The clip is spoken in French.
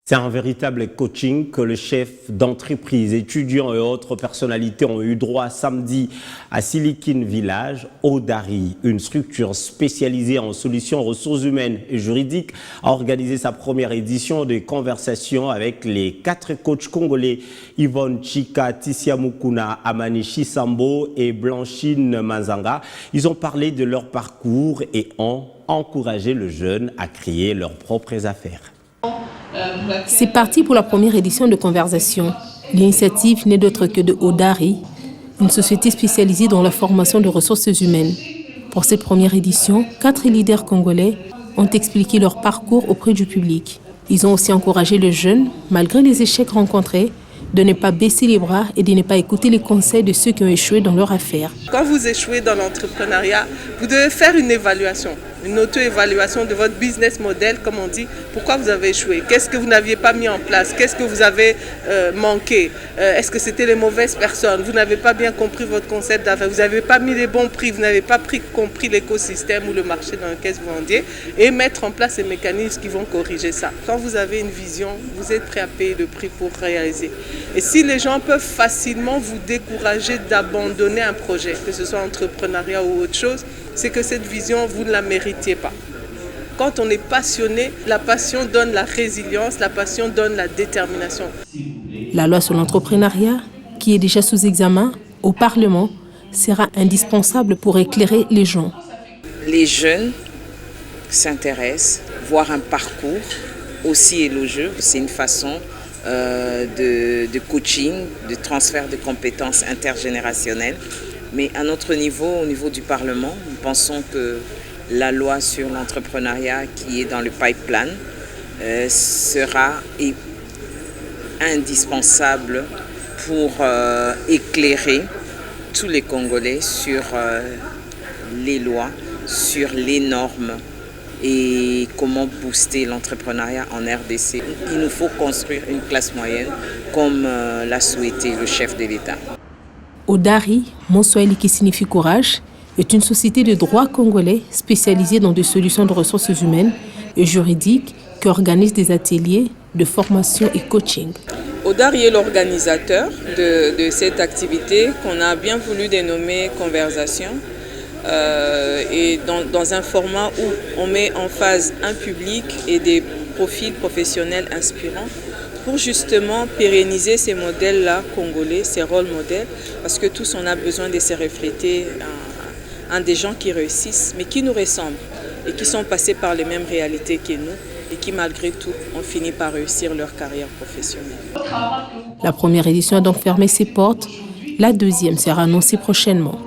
C'est un véritable coaching que le chef d'entreprise, étudiants et autres personnalités ont eu droit samedi à Silicon Village, Odari, une structure spécialisée en solutions ressources humaines et juridiques, a organisé sa première édition de conversations avec les 4 coachs congolais Yvonne Chika, Tissia Mukuna, Amani Chisambo et Blanchine Manzanga. Ils ont parlé de leur parcours et ont encouragé le jeune à créer leurs propres affaires. C'est parti pour la première édition de Conversation. L'initiative n'est d'autre que de Odari, une société spécialisée dans la formation de ressources humaines. Pour cette première édition, 4 leaders congolais ont expliqué leur parcours auprès du public. Ils ont aussi encouragé les jeunes, malgré les échecs rencontrés, de ne pas baisser les bras et de ne pas écouter les conseils de ceux qui ont échoué dans leur affaire. Quand vous échouez dans l'entrepreneuriat, vous devez faire une évaluation, une auto-évaluation de votre business model, comme on dit. Pourquoi vous avez échoué? Qu'est-ce que vous n'aviez pas mis en place? Qu'est-ce que vous avez manqué? Est-ce que c'était les mauvaises personnes? Vous n'avez pas bien compris votre concept d'affaires? Vous n'avez pas mis les bons prix? Vous n'avez pas compris l'écosystème ou le marché dans lequel vous vendiez? Et mettre en place les mécanismes qui vont corriger ça. Quand vous avez une vision, vous êtes prêt à payer le prix pour réaliser. Et si les gens peuvent facilement vous décourager d'abandonner un projet, que ce soit entrepreneuriat ou autre chose, c'est que cette vision, vous ne la méritiez pas. Quand on est passionné, la passion donne la résilience, la passion donne la détermination. La loi sur l'entrepreneuriat, qui est déjà sous examen au Parlement, sera indispensable pour éclairer les gens. Les jeunes s'intéressent, voir un parcours aussi élogieux. C'est une façon de coaching, de transfert de compétences intergénérationnelles. Mais à notre niveau, au niveau du Parlement, nous pensons que la loi sur l'entrepreneuriat qui est dans le pipeline sera indispensable pour éclairer tous les Congolais sur les lois, sur les normes et comment booster l'entrepreneuriat en RDC. Il nous faut construire une classe moyenne comme l'a souhaité le chef de l'État. Odari, mot swahili qui signifie courage, est une société de droit congolais spécialisée dans des solutions de ressources humaines et juridiques qui organise des ateliers de formation et coaching. Odari est l'organisateur de cette activité qu'on a bien voulu dénommer Conversation. Et dans un format où on met en phase un public et des profils professionnels inspirants pour justement pérenniser ces modèles-là congolais, ces rôles modèles, parce que tous on a besoin de se refléter en des gens qui réussissent, mais qui nous ressemblent et qui sont passés par les mêmes réalités que nous et qui malgré tout ont fini par réussir leur carrière professionnelle. La première édition a donc fermé ses portes. La deuxième sera annoncée prochainement.